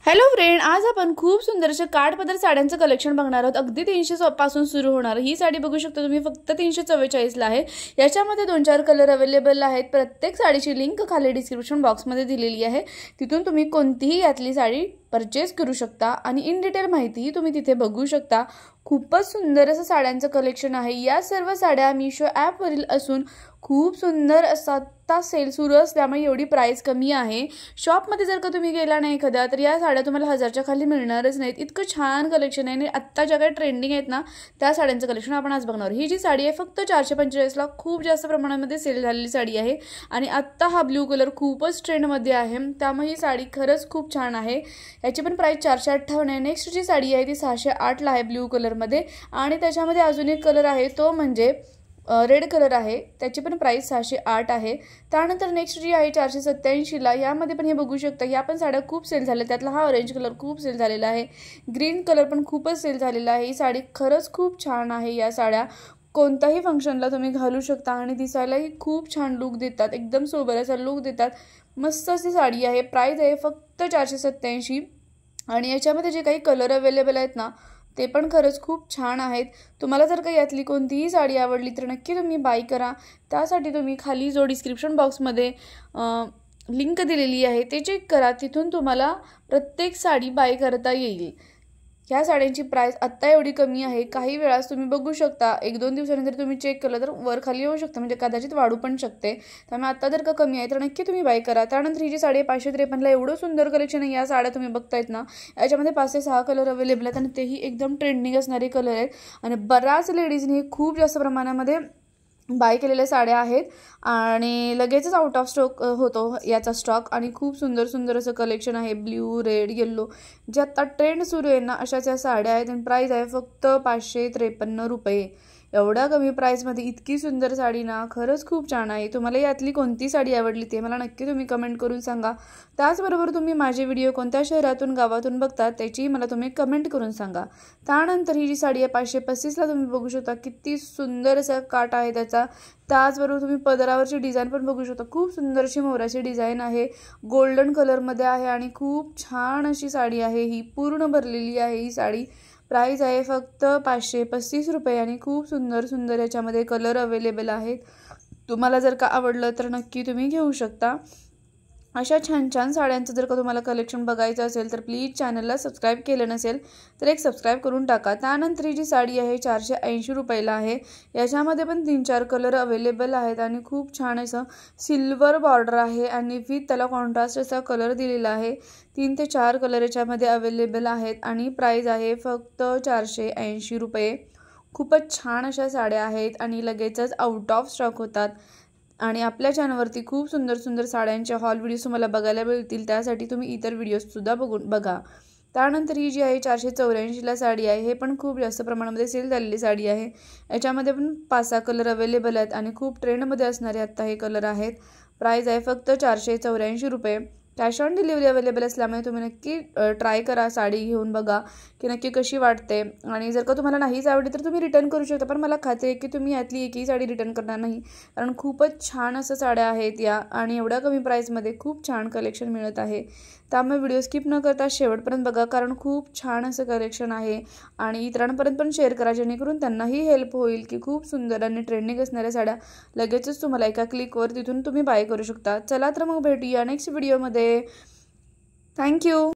Hello friend, आज आपण खूप सुंदर अशा काठपदर साड्यांचं कलेक्शन बघणार आहोत। अगदी 300 पासून सुरू होणार ही साडी बघू शकता तुम्ही, फक्त 344 ला आहे। याच्यामध्ये 2-4 कलर अवेलेबल आहेत। प्रत्येक साडीची लिंक खाली डिस्क्रिप्शन बॉक्समध्ये दिलेली आहे, तिथून तुम्ही कोणतीही यातली साडी परचेस करू शकता आणि इन डिटेल माहितीही तुम्ही तिथे बघू शकता। खूपच सुंदर असं साड्यांचं कलेक्शन आहे। या सर्व साड्या मीशो ॲप वरील असून खूप सुंदर असा आता सेल सुरू असल्यामुळे एवढी प्राइस कमी आहे। शॉपमध्ये जर का तुम्ही गेला नाही एखादा तर या साड्या तुम्हाला 1000च्या खाली मिळणारच नाहीत। इतकं छान कलेक्शन आहे आणि आत्ता ज्या काही ट्रेंडिंग आहेत ना त्या साड्यांचं कलेक्शन आपण आज बघणार। ही जी साडी आहे फक्त 445 ला खूप जास्त प्रमाणामध्ये सेल झालेली साडी आहे आणि आत्ता हा ब्लू कलर खूपच ट्रेंडमध्ये आहे, त्यामुळे ही साडी खरंच खूप छान आहे। याची पण प्राइस 458 आहे। नेक्स्ट जी साडी आहे ती 608 ला आहे ब्लू कलरमध्ये आणि त्याच्यामध्ये अजून एक कलर आहे तो म्हणजे रेड कलर आहे, त्याची पण प्राइस 608 आहे। त्यानंतर नेक्स्ट जी आहे 487 ला, यामध्ये पण हे बघू शकता या पण साड्या खूप सेल झाल्या। त्यातला हा ऑरेंज कलर खूप सेल झालेला आहे, ग्रीन कलर पण खूपच सेल झालेला आहे। ही साडी खरंच खूप छान आहे। या साड्या कोणत्याही फंक्शनला तुम्ही घालू शकता आणि दिसायलाही खूप छान लुक देतात, एकदम सोबर असा लुक देतात। मस्त अशी साडी आहे। प्राइस आहे फक्त 487 आणि याच्यामध्ये जे काही कलर अवेलेबल आहेत ना ते पण खरंच खूप छान आहेत। तुम्हाला जर का यातली कोणतीही साडी आवडली तर नक्की तुम्ही बाय करा। त्यासाठी तुम्ही खाली जो डिस्क्रिप्शन बॉक्समध्ये लिंक दिलेली आहे ते चेक करा, तिथून तुम्हाला प्रत्येक साडी बाय करता येईल। ह्या साड्यांची प्राइस आत्ता एवढी कमी आहे, काही वेळास तुम्ही बघू शकता 1-2 दिवसानंतर तुम्ही चेक केलं तर वर खाली होऊ शकतं, म्हणजे कदाचित वाढू पण शकते। त्यामुळे आत्ता जर का कमी आहे तर नक्की तुम्ही बाय करा। त्यानंतर ही जी साडी 553 ला एवढं सुंदर कलेक्शन आहे। या साड्या तुम्ही बघतायत ना याच्यामध्ये 5 ते 6 कलर अवेलेबल आहेत आणि तेही एकदम ट्रेंडिंग असणारे कलर आहेत आणि बऱ्याच लेडीजनी खूप जास्त प्रमाणामध्ये बाय केलेल्या साड्या आहेत आणि लगेचच आउट ऑफ स्टॉक होतो याचा स्टॉक। आणि खूप सुंदर सुंदर असं कलेक्शन आहे, ब्ल्यू रेड येलो जे आता ट्रेंड सुरू आहे ना अशाच या साड्या आहेत आणि प्राइस आहे फक्त 553 रुपये। एवढ्या कमी प्राइसमध्ये इतकी सुंदर साडी ना खरंच खूप छान आहे। तुम्हाला यातली कोणती साडी आवडली ते मला नक्की तुम्ही कमेंट करून सांगा। त्याचबरोबर तुम्ही माझे व्हिडिओ कोणत्या शहरातून गावातून बघता त्याची मला तुम्ही कमेंट करून सांगा। त्यानंतर ही जी साडी आहे 535 ला तुम्ही बघू शकता, किती सुंदर असा काट आहे त्याचा। त्याचबरोबर तुम्ही पदरावरची डिझाईन पण बघू शकता, खूप सुंदर अशी मोराची डिझाईन आहे, गोल्डन कलरमध्ये आहे आणि खूप छान अशी साडी आहे। ही पूर्ण भरलेली आहे ही साडी। प्राइस आहे फक्त 535 रुपये आणि खूप सुंदर सुंदर याच्यामध्ये कलर अवेलेबल आहेत। तुम्हाला जर का आवडलं तर नक्की तुम्ही घेऊ शकता। अशा छान छान साड्यांचं जर का तुम्हाला कलेक्शन बघायचं असेल तर प्लीज चॅनलला सबस्क्राईब केलं नसेल तर एक सबस्क्राईब करून टाका। त्यानंतर ही जी साडी आहे 480 रुपयाला आहे। याच्यामध्ये पण 3-4 कलर अवेलेबल आहेत आणि खूप छान असं सिल्वर बॉर्डर आहे आणि विथ त्याला कॉन्ट्रास्ट असा कलर दिलेला आहे। 3 ते 4 कलर याच्यामध्ये अवेलेबल आहेत आणि प्राइस आहे फक्त 480 रुपये। खूपच छान अशा साड्या आहेत आणि लगेचच आउट ऑफ स्टॉक होतात आणि आपल्या चॅनलवरती खूप सुंदर सुंदर साड्यांचे हॉल व्हिडिओज तुम्हाला बघायला मिळतील, त्यासाठी तुम्ही इतर व्हिडिओजसुद्धा बघा। त्यानंतर ही जी आहे 484 ला साडी आहे, हे पण खूप जास्त प्रमाणामध्ये सेल झालेली साडी आहे। याच्यामध्ये पण 5-6 कलर अवेलेबल आहेत आणि खूप ट्रेंडमध्ये असणारे आत्ता हे कलर आहेत। प्राइस आहे फक्त 484 रुपये। कॅश ऑन डिलिव्हरी अवेलेबल असल्यामुळे तुम्ही नक्की ट्राय करा, साडी घेऊन बघा की नक्की कशी वाटते आणि जर का तुम्हाला नाहीच आवडली तर तुम्ही रिटर्न करू शकता, पण मला खात्री आहे की तुम्ही यातली एकही साडी रिटर्न करणार नाही, कारण खूपच छान असं साड्या आहेत या आणि एवढ्या कमी प्राइसमध्ये खूप छान कलेक्शन मिळत आहे। त्यामुळे व्हिडिओ स्किप न करता शेवटपर्यंत बघा, कारण खूप छान असं कलेक्शन आहे आणि इतरांपर्यंत पण शेअर करा जेणेकरून त्यांनाही हेल्प होईल की खूप सुंदर आणि ट्रेंडिंग असणाऱ्या साड्या लगेचच तुम्हाला एका क्लिकवर तिथून तुम्ही बाय करू शकता। चला तर मग भेटूया नेक्स्ट व्हिडिओमध्ये। थँक्यू।